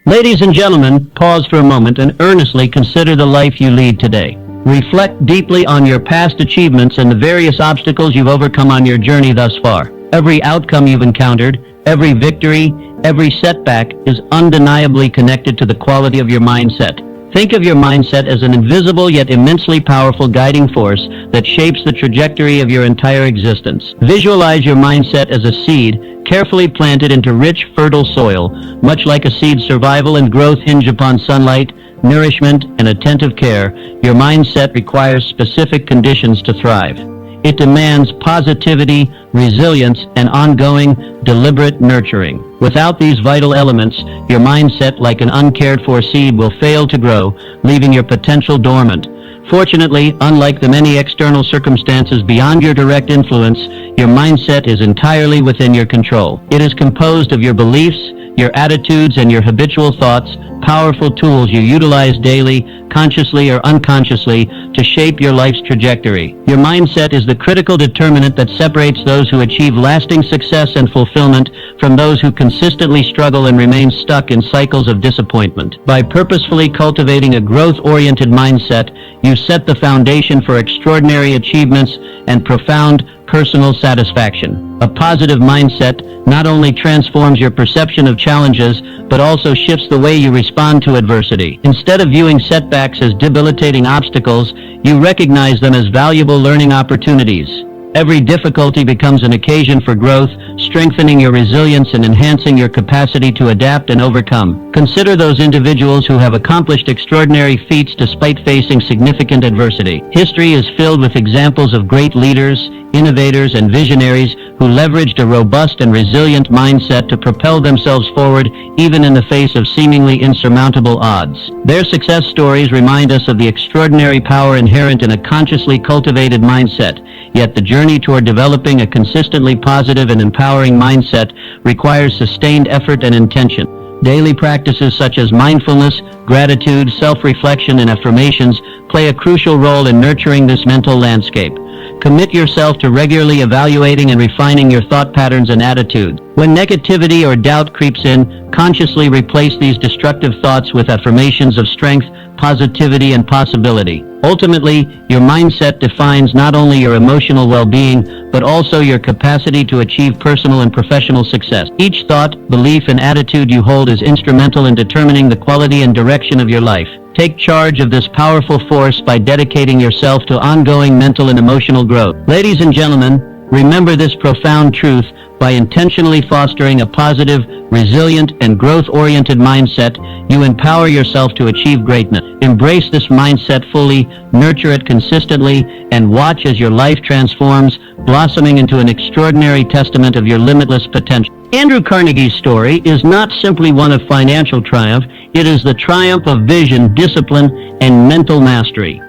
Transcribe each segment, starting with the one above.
Ladies and gentlemen, pause for a moment and earnestly consider the life you lead today. Reflect deeply on your past achievements and the various obstacles you've overcome on your journey thus far. Every outcome you've encountered, every victory, every setback is undeniably connected to the quality of your mindset. Think of your mindset as an invisible yet immensely powerful guiding force that shapes the trajectory of your entire existence. Visualize your mindset as a seed carefully planted into rich, fertile soil. Much like a seed's survival and growth hinge upon sunlight, nourishment, and attentive care, your mindset requires specific conditions to thrive. It demands positivity, resilience, and ongoing, deliberate nurturing. Without these vital elements, your mindset, like an uncared-for seed, will fail to grow, leaving your potential dormant. Fortunately, unlike the many external circumstances beyond your direct influence, your mindset is entirely within your control. It is composed of your beliefs, your attitudes, and your habitual thoughts, powerful tools you utilize daily, consciously or unconsciously, to shape your life's trajectory. Your mindset is the critical determinant that separates those who achieve lasting success and fulfillment from those who consistently struggle and remain stuck in cycles of disappointment. By purposefully cultivating a growth-oriented mindset, you set the foundation for extraordinary achievements and profound personal satisfaction. A positive mindset not only transforms your perception of challenges, but also shifts the way you respond to adversity. Instead of viewing setbacks as debilitating obstacles, you recognize them as valuable learning opportunities. Every difficulty becomes an occasion for growth, strengthening your resilience and enhancing your capacity to adapt and overcome. Consider those individuals who have accomplished extraordinary feats despite facing significant adversity. History is filled with examples of great leaders, innovators, and visionaries who leveraged a robust and resilient mindset to propel themselves forward even in the face of seemingly insurmountable odds. Their success stories remind us of the extraordinary power inherent in a consciously cultivated mindset, yet the journey toward developing a consistently positive and empowering mindset requires sustained effort and intention. Daily practices such as mindfulness, gratitude, self-reflection, and affirmations play a crucial role in nurturing this mental landscape. Commit yourself to regularly evaluating and refining your thought patterns and attitudes. When negativity or doubt creeps in, consciously replace these destructive thoughts with affirmations of strength, positivity, and possibility. Ultimately, your mindset defines not only your emotional well-being, but also your capacity to achieve personal and professional success. Each thought, belief, and attitude you hold is instrumental in determining the quality and direction of your life. Take charge of this powerful force by dedicating yourself to ongoing mental and emotional growth. Ladies and gentlemen, remember this profound truth: by intentionally fostering a positive, resilient, and growth-oriented mindset, you empower yourself to achieve greatness. Embrace this mindset fully, nurture it consistently, and watch as your life transforms, blossoming into an extraordinary testament of your limitless potential. Andrew Carnegie's story is not simply one of financial triumph, it is the triumph of vision, discipline, and mental mastery.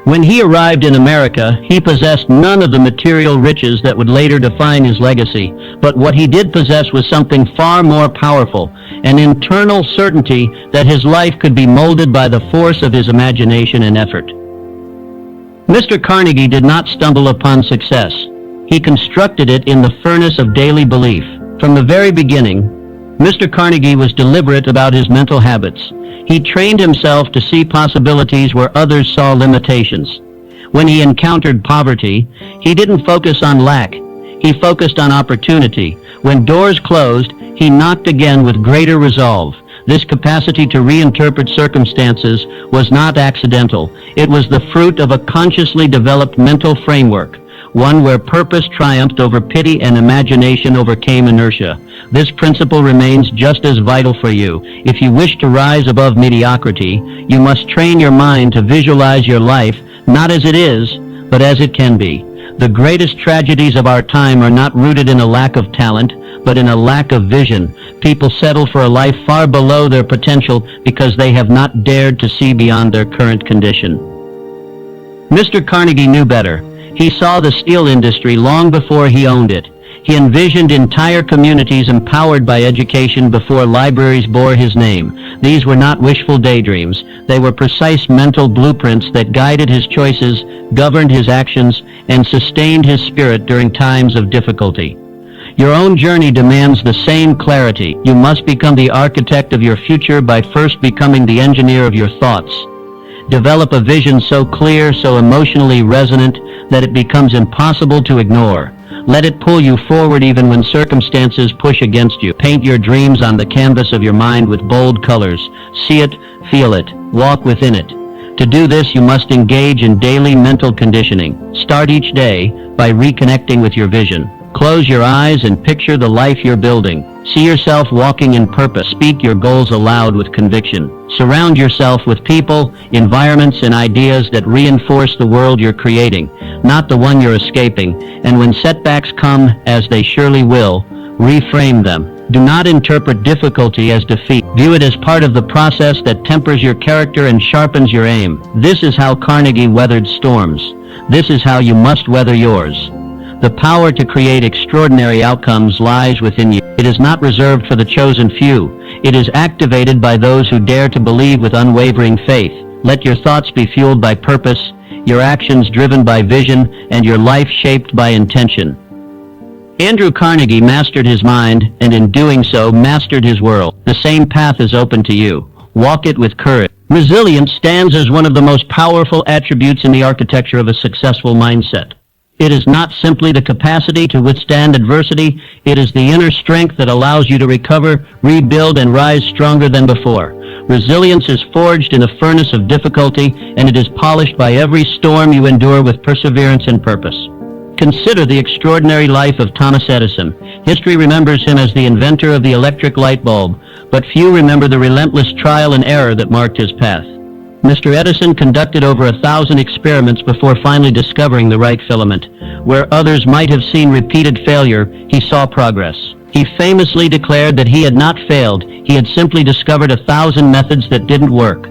When he arrived in America, he possessed none of the material riches that would later define his legacy, but what he did possess was something far more powerful, an internal certainty that his life could be molded by the force of his imagination and effort. Mr. Carnegie did not stumble upon success. He constructed it in the furnace of daily belief. From the very beginning, Mr. Carnegie was deliberate about his mental habits. He trained himself to see possibilities where others saw limitations. When he encountered poverty, he didn't focus on lack. He focused on opportunity. When doors closed, he knocked again with greater resolve. This capacity to reinterpret circumstances was not accidental. It was the fruit of a consciously developed mental framework, one where purpose triumphed over pity and imagination overcame inertia. This principle remains just as vital for you. If you wish to rise above mediocrity, you must train your mind to visualize your life not as it is, but as it can be. The greatest tragedies of our time are not rooted in a lack of talent, but in a lack of vision. People settle for a life far below their potential because they have not dared to see beyond their current condition. Mr. Carnegie knew better. He saw the steel industry long before he owned it. He envisioned entire communities empowered by education before libraries bore his name. These were not wishful daydreams. They were precise mental blueprints that guided his choices, governed his actions, and sustained his spirit during times of difficulty. Your own journey demands the same clarity. You must become the architect of your future by first becoming the engineer of your thoughts. Develop a vision so clear, so emotionally resonant, that it becomes impossible to ignore. Let it pull you forward even when circumstances push against you. Paint your dreams on the canvas of your mind with bold colors. See it, feel it, walk within it. To do this, you must engage in daily mental conditioning. Start each day by reconnecting with your vision. Close your eyes and picture the life you're building. See yourself walking in purpose. Speak your goals aloud with conviction. Surround yourself with people, environments, and ideas that reinforce the world you're creating, not the one you're escaping. And when setbacks come, as they surely will, reframe them. Do not interpret difficulty as defeat. View it as part of the process that tempers your character and sharpens your aim. This is how Carnegie weathered storms. This is how you must weather yours. The power to create extraordinary outcomes lies within you. It is not reserved for the chosen few. It is activated by those who dare to believe with unwavering faith. Let your thoughts be fueled by purpose, your actions driven by vision, and your life shaped by intention. Andrew Carnegie mastered his mind, and in doing so, mastered his world. The same path is open to you. Walk it with courage. Resilience stands as one of the most powerful attributes in the architecture of a successful mindset. It is not simply the capacity to withstand adversity, it is the inner strength that allows you to recover, rebuild, and rise stronger than before. Resilience is forged in a furnace of difficulty, and it is polished by every storm you endure with perseverance and purpose. Consider the extraordinary life of Thomas Edison. History remembers him as the inventor of the electric light bulb, but few remember the relentless trial and error that marked his path. Mr. Edison conducted over 1,000 experiments before finally discovering the right filament. Where others might have seen repeated failure, he saw progress. He famously declared that he had not failed, he had simply discovered 1,000 methods that didn't work.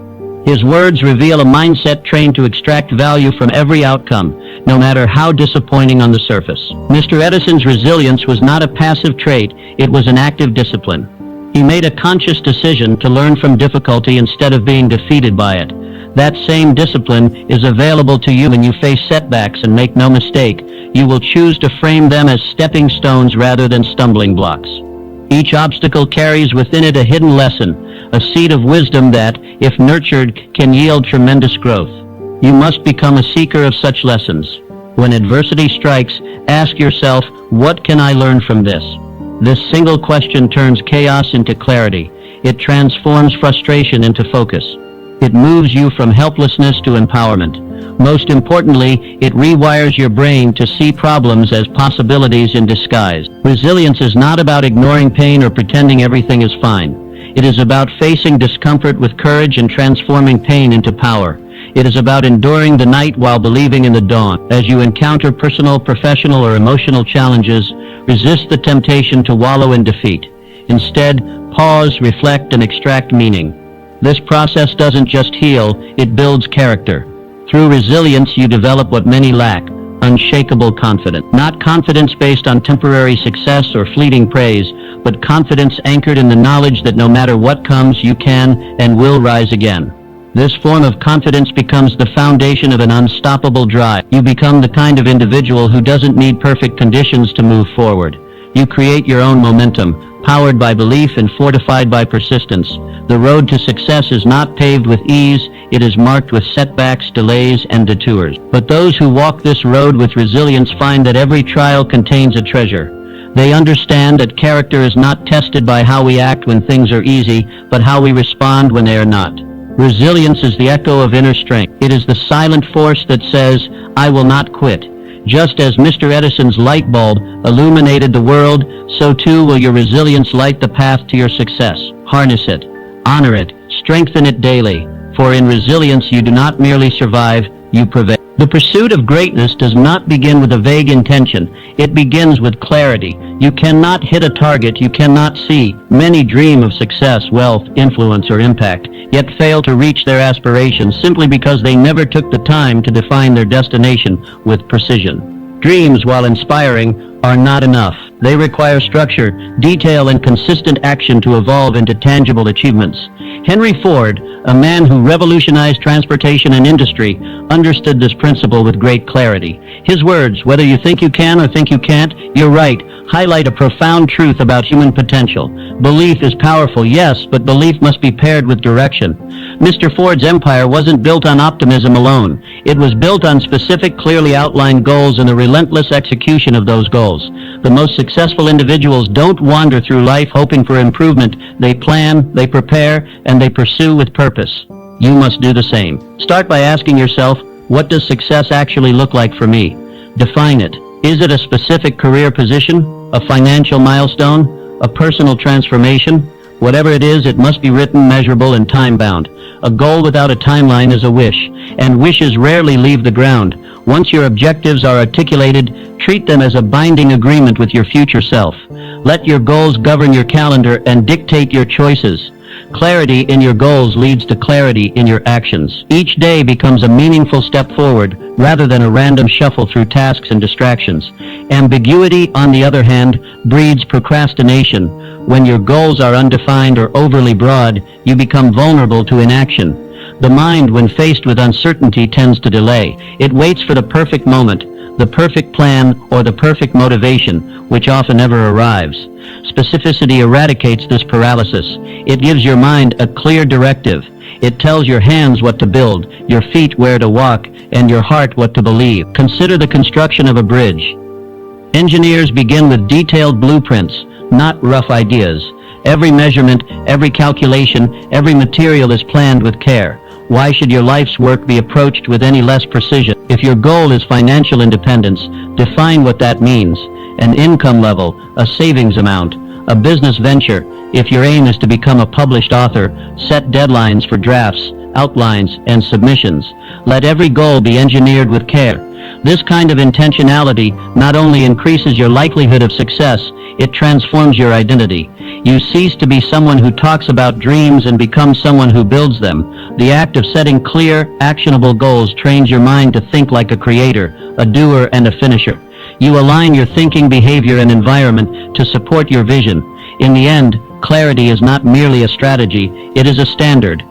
His words reveal a mindset trained to extract value from every outcome, no matter how disappointing on the surface. Mr. Edison's resilience was not a passive trait, it was an active discipline. He made a conscious decision to learn from difficulty instead of being defeated by it. That same discipline is available to you when you face setbacks, and make no mistake, you will choose to frame them as stepping stones rather than stumbling blocks. Each obstacle carries within it a hidden lesson, a seed of wisdom that, if nurtured, can yield tremendous growth. You must become a seeker of such lessons. When adversity strikes, ask yourself, what can I learn from this? This single question turns chaos into clarity. It transforms frustration into focus. It moves you from helplessness to empowerment. Most importantly, it rewires your brain to see problems as possibilities in disguise. Resilience is not about ignoring pain or pretending everything is fine. It is about facing discomfort with courage and transforming pain into power. It is about enduring the night while believing in the dawn. As you encounter personal, professional, or emotional challenges, resist the temptation to wallow in defeat. Instead, pause, reflect, and extract meaning. This process doesn't just heal, it builds character. Through resilience, you develop what many lack, unshakable confidence. Not confidence based on temporary success or fleeting praise, but confidence anchored in the knowledge that no matter what comes, you can and will rise again. This form of confidence becomes the foundation of an unstoppable drive. You become the kind of individual who doesn't need perfect conditions to move forward. You create your own momentum, powered by belief and fortified by persistence. The road to success is not paved with ease, it is marked with setbacks, delays, and detours. But those who walk this road with resilience find that every trial contains a treasure. They understand that character is not tested by how we act when things are easy, but how we respond when they are not. Resilience is the echo of inner strength. It is the silent force that says, I will not quit. Just as Mr. Edison's light bulb illuminated the world, so too will your resilience light the path to your success. Harness it, honor it, strengthen it daily, for in resilience you do not merely survive, you prevail. The pursuit of greatness does not begin with a vague intention. It begins with clarity. You cannot hit a target you cannot see. Many dream of success, wealth, influence, or impact, yet fail to reach their aspirations simply because they never took the time to define their destination with precision. Dreams, while inspiring, are not enough. They require structure, detail, and consistent action to evolve into tangible achievements. Henry Ford, a man who revolutionized transportation and industry, understood this principle with great clarity. His words, "Whether you think you can or think you can't, you're right," highlight a profound truth about human potential. Belief is powerful, yes, but belief must be paired with direction. Mr. Ford's empire wasn't built on optimism alone. It was built on specific, clearly outlined goals and the relentless execution of those goals. The most successful individuals don't wander through life hoping for improvement. They plan, they prepare, and they pursue with purpose. You must do the same. Start by asking yourself, what does success actually look like for me? Define it. Is it a specific career position? A financial milestone? A personal transformation? Whatever it is, it must be written, measurable, and time-bound. A goal without a timeline is a wish, and wishes rarely leave the ground. Once your objectives are articulated, treat them as a binding agreement with your future self. Let your goals govern your calendar and dictate your choices. Clarity in your goals leads to clarity in your actions. Each day becomes a meaningful step forward rather than a random shuffle through tasks and distractions. Ambiguity, on the other hand, breeds procrastination. When your goals are undefined or overly broad, you become vulnerable to inaction. The mind, when faced with uncertainty, tends to delay. It waits for the perfect moment, the perfect plan, or the perfect motivation, which often never arrives. Specificity eradicates this paralysis. It gives your mind a clear directive. It tells your hands what to build, your feet where to walk, and your heart what to believe. Consider the construction of a bridge. Engineers begin with detailed blueprints, not rough ideas. Every measurement, every calculation, every material is planned with care. Why should your life's work be approached with any less precision? If your goal is financial independence, define what that means. An income level, a savings amount, a business venture. If your aim is to become a published author, set deadlines for drafts, outlines, and submissions. Let every goal be engineered with care. This kind of intentionality not only increases your likelihood of success, it transforms your identity. You cease to be someone who talks about dreams and become someone who builds them. The act of setting clear, actionable goals trains your mind to think like a creator, a doer, and a finisher. You align your thinking, behavior, and environment to support your vision. In the end, clarity is not merely a strategy, it is a standard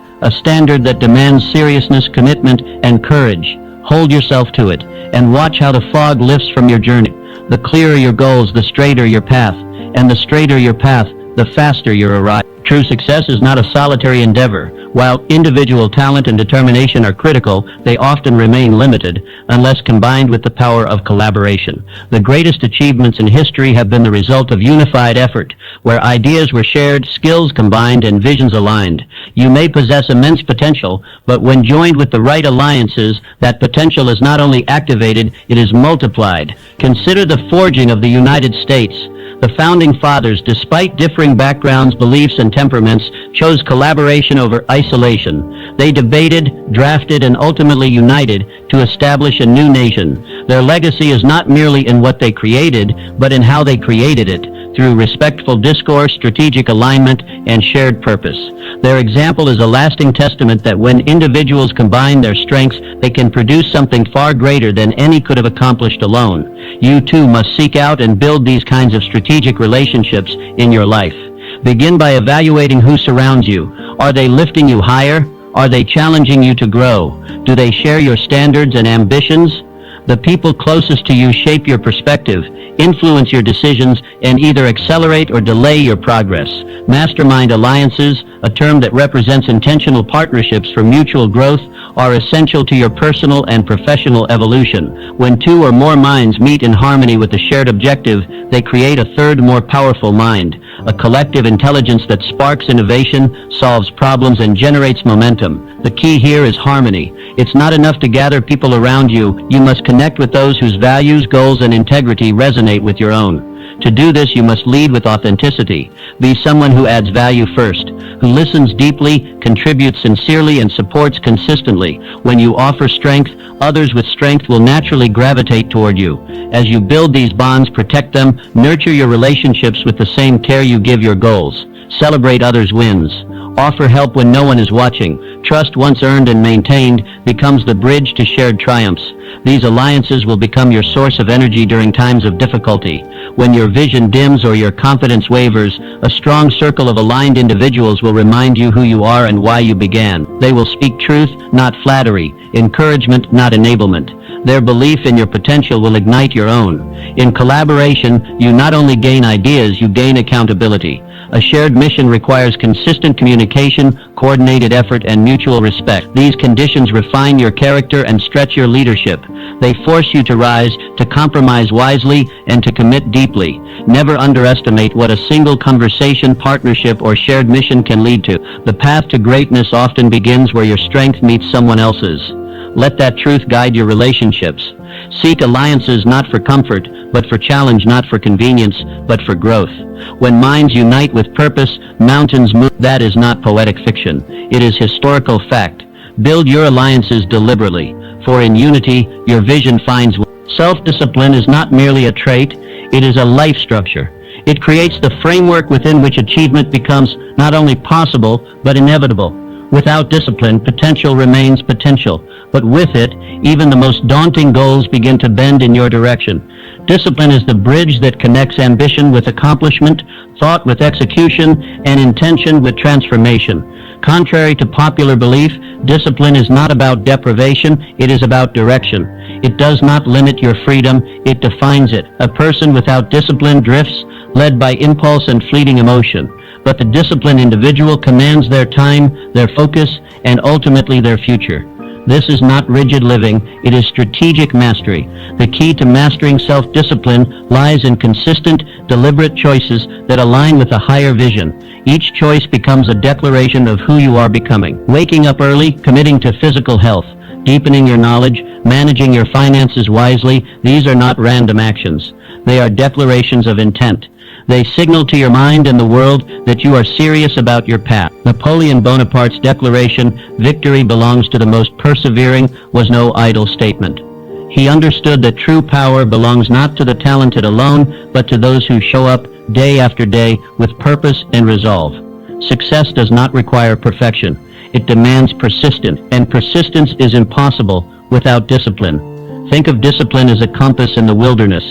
that demands seriousness, commitment, and courage. Hold yourself to it, and watch how the fog lifts from your journey. The clearer your goals, the straighter your path, and the straighter your path, the faster you arrive. True success is not a solitary endeavor. While individual talent and determination are critical, they often remain limited unless combined with the power of collaboration. The greatest achievements in history have been the result of unified effort, where ideas were shared, skills combined, and visions aligned. You may possess immense potential, but when joined with the right alliances, that potential is not only activated, it is multiplied. Consider the forging of the United States. The Founding Fathers, despite differing backgrounds, beliefs, and temperaments, chose collaboration over isolation. They debated, drafted, and ultimately united to establish a new nation. Their legacy is not merely in what they created, but in how they created it, through respectful discourse, strategic alignment, and shared purpose. Their example is a lasting testament that when individuals combine their strengths, they can produce something far greater than any could have accomplished alone. You too must seek out and build these kinds of strategic relationships in your life. Begin by evaluating who surrounds you. Are they lifting you higher? Are they challenging you to grow? Do they share your standards and ambitions? The people closest to you shape your perspective, influence your decisions, and either accelerate or delay your progress. Mastermind alliances, a term that represents intentional partnerships for mutual growth, are essential to your personal and professional evolution. When two or more minds meet in harmony with a shared objective, they create a third, more powerful mind, a collective intelligence that sparks innovation, solves problems, and generates momentum. The key here is harmony. It's not enough to gather people around you. You must connect with those whose values, goals, and integrity resonate with your own. To do this, you must lead with authenticity. Be someone who adds value first, who listens deeply, contributes sincerely, and supports consistently. When you offer strength, others with strength will naturally gravitate toward you. As you build these bonds, protect them, nurture your relationships with the same care you give your goals. Celebrate others' wins. Offer help when no one is watching. Trust once earned and maintained becomes the bridge to shared triumphs. These alliances will become your source of energy during times of difficulty. When your vision dims or your confidence wavers, a strong circle of aligned individuals will remind you who you are and why you began. They will speak truth, not flattery, encouragement, not enablement. Their belief in your potential will ignite your own. In collaboration, you not only gain ideas, you gain accountability. A shared mission requires consistent communication, coordinated effort, and mutual respect. These conditions refine your character and stretch your leadership. They force you to rise, to compromise wisely, and to commit deeply. Never underestimate what a single conversation, partnership, or shared mission can lead to. The path to greatness often begins where your strength meets someone else's. Let that truth guide your relationships. Seek alliances not for comfort, but for challenge, not for convenience, but for growth. When minds unite with purpose, mountains move. That is not poetic fiction. It is historical fact. Build your alliances deliberately, for in unity, your vision finds way. Self-discipline is not merely a trait, it is a life structure. It creates the framework within which achievement becomes not only possible, but inevitable. Without discipline, potential remains potential, but with it, even the most daunting goals begin to bend in your direction. Discipline is the bridge that connects ambition with accomplishment, thought with execution, and intention with transformation. Contrary to popular belief, discipline is not about deprivation, it is about direction. It does not limit your freedom, it defines it. A person without discipline drifts, led by impulse and fleeting emotion. But the disciplined individual commands their time, their focus, and ultimately their future. This is not rigid living, it is strategic mastery. The key to mastering self-discipline lies in consistent, deliberate choices that align with a higher vision. Each choice becomes a declaration of who you are becoming. Waking up early, committing to physical health, deepening your knowledge, managing your finances wisely, these are not random actions. They are declarations of intent. They signal to your mind and the world that you are serious about your path. Napoleon Bonaparte's declaration, "Victory belongs to the most persevering," was no idle statement. He understood that true power belongs not to the talented alone, but to those who show up day after day with purpose and resolve. Success does not require perfection. It demands persistence, and persistence is impossible without discipline. Think of discipline as a compass in the wilderness.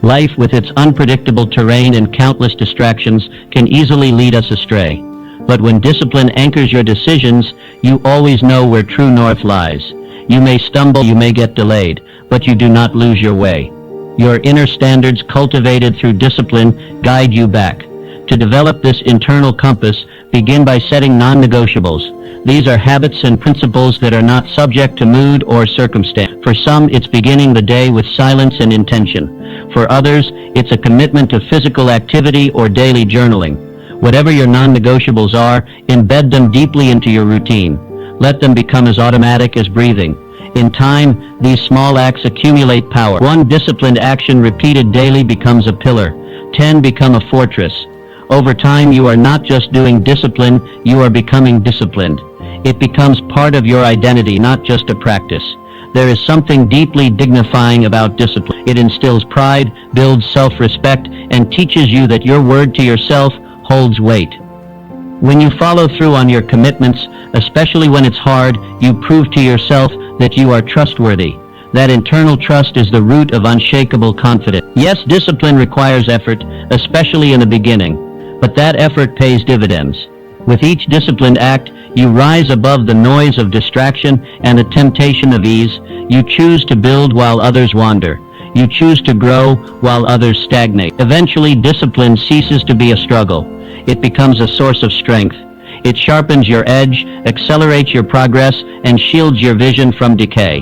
Life, with its unpredictable terrain and countless distractions, can easily lead us astray. But when discipline anchors your decisions, you always know where true north lies. You may stumble, you may get delayed, but you do not lose your way. Your inner standards, cultivated through discipline, guide you back. To develop this internal compass, begin by setting non-negotiables. These are habits and principles that are not subject to mood or circumstance. For some, it's beginning the day with silence and intention. For others, it's a commitment to physical activity or daily journaling. Whatever your non-negotiables are, embed them deeply into your routine. Let them become as automatic as breathing. In time, these small acts accumulate power. One disciplined action repeated daily becomes a pillar. 10 become a fortress. Over time, you are not just doing discipline, you are becoming disciplined. It becomes part of your identity, not just a practice. There is something deeply dignifying about discipline. It instills pride, builds self-respect, and teaches you that your word to yourself holds weight. When you follow through on your commitments, especially when it's hard, you prove to yourself that you are trustworthy. That internal trust is the root of unshakable confidence. Yes, discipline requires effort, especially in the beginning, but that effort pays dividends. With each disciplined act, you rise above the noise of distraction and the temptation of ease. You choose to build while others wander. You choose to grow while others stagnate. Eventually, discipline ceases to be a struggle. It becomes a source of strength. It sharpens your edge, accelerates your progress, and shields your vision from decay.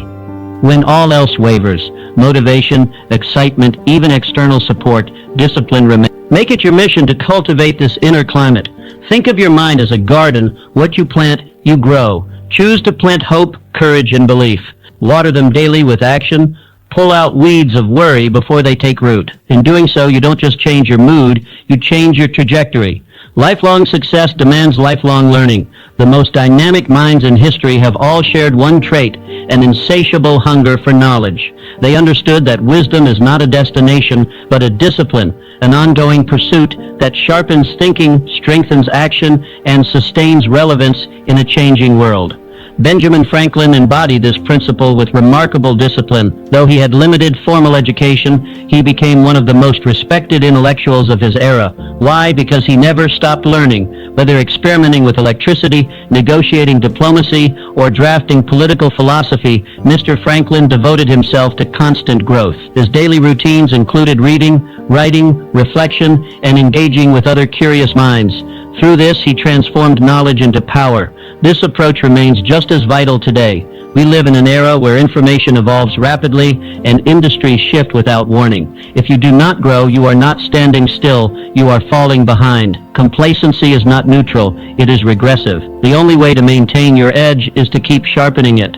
When all else wavers, motivation, excitement, even external support, discipline remains. Make it your mission to cultivate this inner climate. Think of your mind as a garden. What you plant, you grow. Choose to plant hope, courage, and belief. Water them daily with action. Pull out weeds of worry before they take root. In doing so, you don't just change your mood, you change your trajectory. Lifelong success demands lifelong learning. The most dynamic minds in history have all shared one trait, an insatiable hunger for knowledge. They understood that wisdom is not a destination, but a discipline, an ongoing pursuit that sharpens thinking, strengthens action, and sustains relevance in a changing world. Benjamin Franklin embodied this principle with remarkable discipline. Though he had limited formal education, he became one of the most respected intellectuals of his era. Why? Because he never stopped learning. Whether experimenting with electricity, negotiating diplomacy, or drafting political philosophy, Mr. Franklin devoted himself to constant growth. His daily routines included reading, writing, reflection, and engaging with other curious minds. Through this, he transformed knowledge into power. This approach remains just as vital today. We live in an era where information evolves rapidly and industries shift without warning. If you do not grow, you are not standing still, you are falling behind. Complacency is not neutral, it is regressive. The only way to maintain your edge is to keep sharpening it.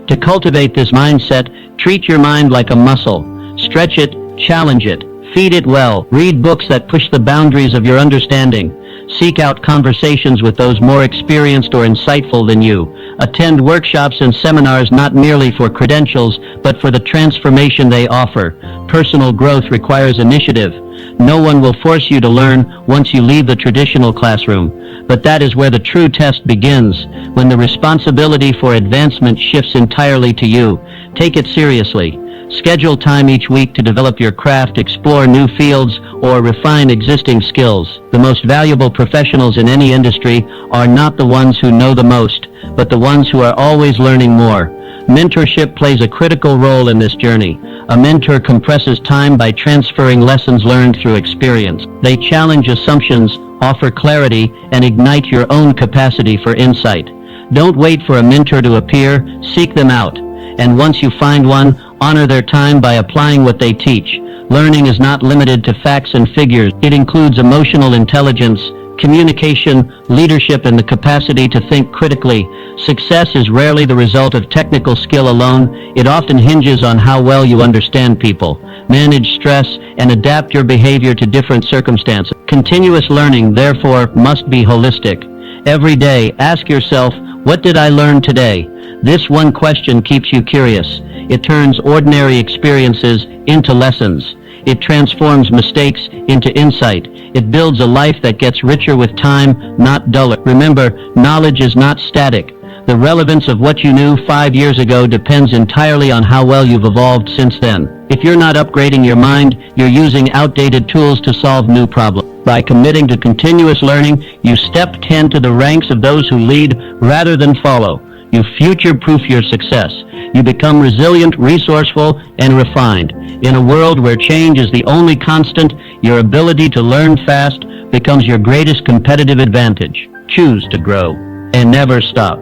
To cultivate this mindset, treat your mind like a muscle. Stretch it, challenge it, feed it well. Read books that push the boundaries of your understanding. Seek out conversations with those more experienced or insightful than you. Attend workshops and seminars not merely for credentials, but for the transformation they offer. Personal growth requires initiative. No one will force you to learn once you leave the traditional classroom. But that is where the true test begins, when the responsibility for advancement shifts entirely to you. Take it seriously. Schedule time each week to develop your craft, explore new fields, or refine existing skills. The most valuable professionals in any industry are not the ones who know the most, but the ones who are always learning more. Mentorship plays a critical role in this journey. A mentor compresses time by transferring lessons learned through experience. They challenge assumptions, offer clarity, and ignite your own capacity for insight. Don't wait for a mentor to appear, seek them out. And once you find one, honor their time by applying what they teach. Learning is not limited to facts and figures. It includes emotional intelligence, communication, leadership, and the capacity to think critically. Success is rarely the result of technical skill alone. It often hinges on how well you understand people, manage stress, and adapt your behavior to different circumstances. Continuous learning, therefore, must be holistic. Every day, ask yourself, what did I learn today? This one question keeps you curious. It turns ordinary experiences into lessons. It transforms mistakes into insight. It builds a life that gets richer with time, not duller. Remember, knowledge is not static. The relevance of what you knew 5 years ago depends entirely on how well you've evolved since then. If you're not upgrading your mind, you're using outdated tools to solve new problems. By committing to continuous learning, you step 10 to the ranks of those who lead rather than follow. You future-proof your success. You become resilient, resourceful, and refined. In a world where change is the only constant, your ability to learn fast becomes your greatest competitive advantage. Choose to grow and never stop.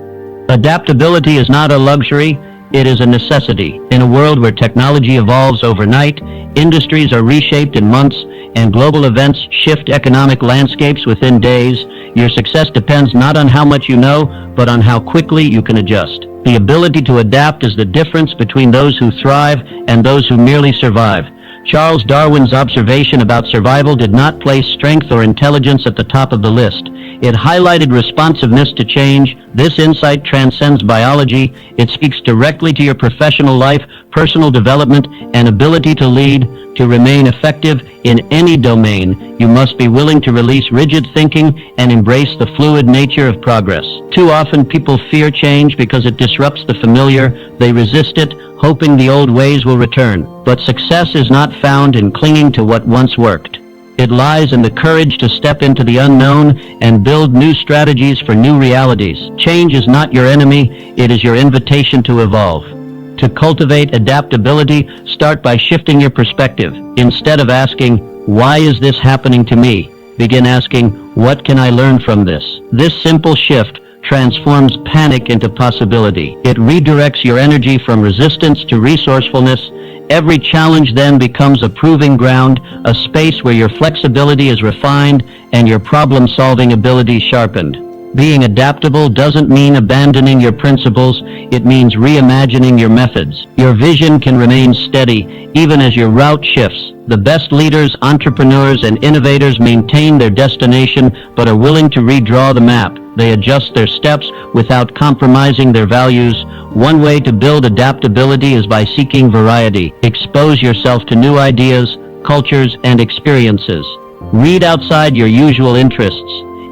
Adaptability is not a luxury, it is a necessity. In a world where technology evolves overnight, industries are reshaped in months, and global events shift economic landscapes within days, your success depends not on how much you know, but on how quickly you can adjust. The ability to adapt is the difference between those who thrive and those who merely survive. Charles Darwin's observation about survival did not place strength or intelligence at the top of the list. It highlighted responsiveness to change. This insight transcends biology. It speaks directly to your professional life, personal development, and ability to lead. To remain effective in any domain, you must be willing to release rigid thinking and embrace the fluid nature of progress. Too often people fear change because it disrupts the familiar. They resist it, hoping the old ways will return. But success is not found in clinging to what once worked. It lies in the courage to step into the unknown and build new strategies for new realities. Change is not your enemy, it is your invitation to evolve. To cultivate adaptability, start by shifting your perspective. Instead of asking, why is this happening to me? Begin asking, what can I learn from this? This simple shift transforms panic into possibility. It redirects your energy from resistance to resourcefulness. Every challenge then becomes a proving ground, a space where your flexibility is refined and your problem-solving ability sharpened. Being adaptable doesn't mean abandoning your principles, it means reimagining your methods. Your vision can remain steady even as your route shifts. The best leaders, entrepreneurs, and innovators maintain their destination but are willing to redraw the map. They adjust their steps without compromising their values. One way to build adaptability is by seeking variety. Expose yourself to new ideas, cultures, and experiences. Read outside your usual interests.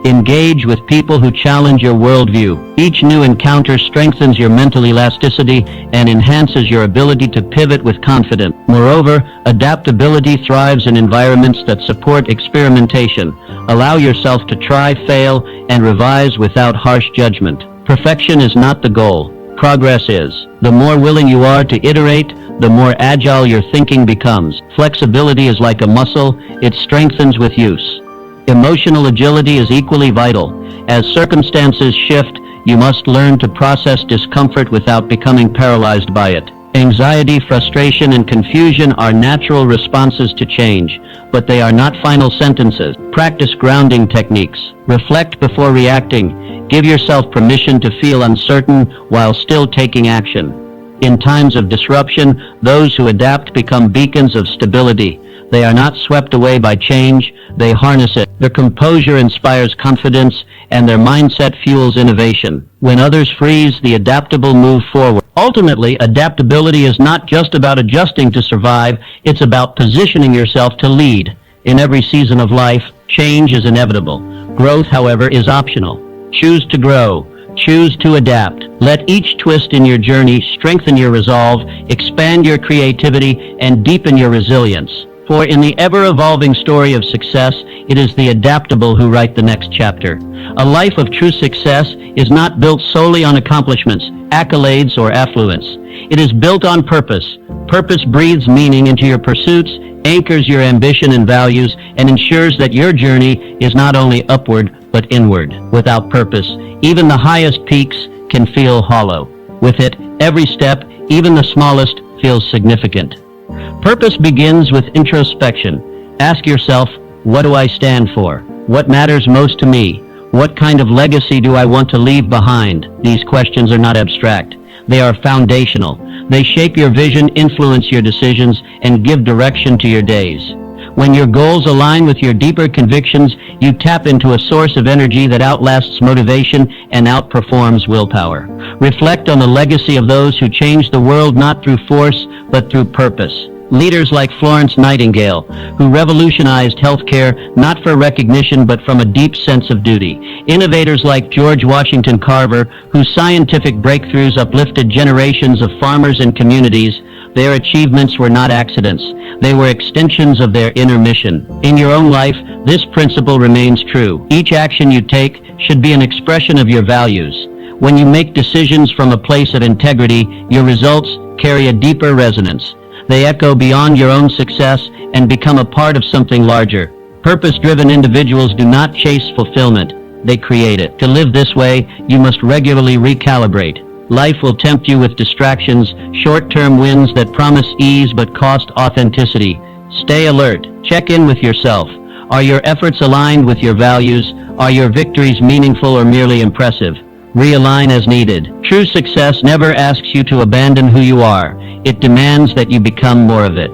Engage with people who challenge your worldview. Each new encounter strengthens your mental elasticity and enhances your ability to pivot with confidence. Moreover, adaptability thrives in environments that support experimentation. Allow yourself to try, fail, and revise without harsh judgment. Perfection is not the goal. Progress is. The more willing you are to iterate, the more agile your thinking becomes. Flexibility is like a muscle, it strengthens with use. Emotional agility is equally vital. As circumstances shift, you must learn to process discomfort without becoming paralyzed by it. Anxiety, frustration, and confusion are natural responses to change, but they are not final sentences. Practice grounding techniques. Reflect before reacting. Give yourself permission to feel uncertain while still taking action. In times of disruption, those who adapt become beacons of stability. They are not swept away by change, they harness it. Their composure inspires confidence, and their mindset fuels innovation. When others freeze, the adaptable move forward. Ultimately, adaptability is not just about adjusting to survive, it's about positioning yourself to lead. In every season of life, change is inevitable. Growth, however, is optional. Choose to grow. Choose to adapt. Let each twist in your journey strengthen your resolve, expand your creativity, and deepen your resilience. For in the ever-evolving story of success, it is the adaptable who write the next chapter. A life of true success is not built solely on accomplishments, accolades, or affluence. It is built on purpose. Purpose breathes meaning into your pursuits, anchors your ambition and values, and ensures that your journey is not only upward, but inward. Without purpose, even the highest peaks can feel hollow. With it, every step, even the smallest, feels significant. Purpose begins with introspection. Ask yourself, what do I stand for? What matters most to me? What kind of legacy do I want to leave behind? These questions are not abstract. They are foundational. They shape your vision, influence your decisions, and give direction to your days. When your goals align with your deeper convictions, you tap into a source of energy that outlasts motivation and outperforms willpower. Reflect on the legacy of those who changed the world not through force, but through purpose. Leaders like Florence Nightingale, who revolutionized healthcare not for recognition but from a deep sense of duty. Innovators like George Washington Carver, whose scientific breakthroughs uplifted generations of farmers and communities. Their achievements were not accidents. They were extensions of their inner mission. In your own life, this principle remains true. Each action you take should be an expression of your values. When you make decisions from a place of integrity, your results carry a deeper resonance. They echo beyond your own success and become a part of something larger. Purpose-driven individuals do not chase fulfillment. They create it. To live this way, you must regularly recalibrate. Life will tempt you with distractions, short-term wins that promise ease but cost authenticity. Stay alert. Check in with yourself. Are your efforts aligned with your values? Are your victories meaningful or merely impressive? Realign as needed. True success never asks you to abandon who you are. It demands that you become more of it.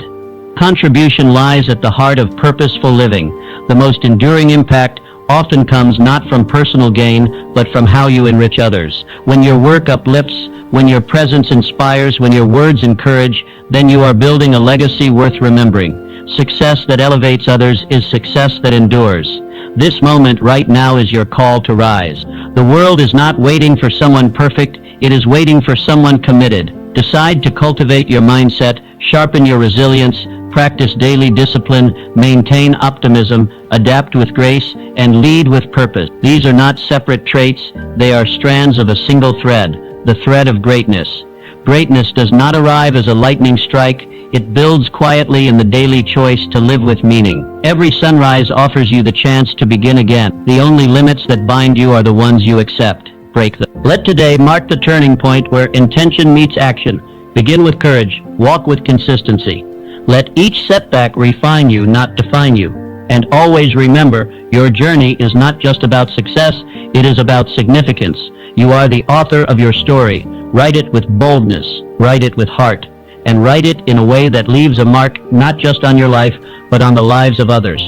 Contribution lies at the heart of purposeful living. The most enduring impact often comes not from personal gain, but from how you enrich others. When your work uplifts, when your presence inspires, when your words encourage, then you are building a legacy worth remembering. Success that elevates others is success that endures. This moment right now is your call to rise. The world is not waiting for someone perfect, it is waiting for someone committed. Decide to cultivate your mindset, sharpen your resilience, practice daily discipline, maintain optimism, adapt with grace, and lead with purpose. These are not separate traits, they are strands of a single thread, the thread of greatness. Greatness does not arrive as a lightning strike, it builds quietly in the daily choice to live with meaning. Every sunrise offers you the chance to begin again. The only limits that bind you are the ones you accept. Break them. Let today mark the turning point where intention meets action. Begin with courage, walk with consistency. Let each setback refine you, not define you. And always remember, your journey is not just about success, It is about significance. You are the author of your story. Write it with boldness. Write it with heart. And write it in a way that leaves a mark not just on your life, but on the lives of others.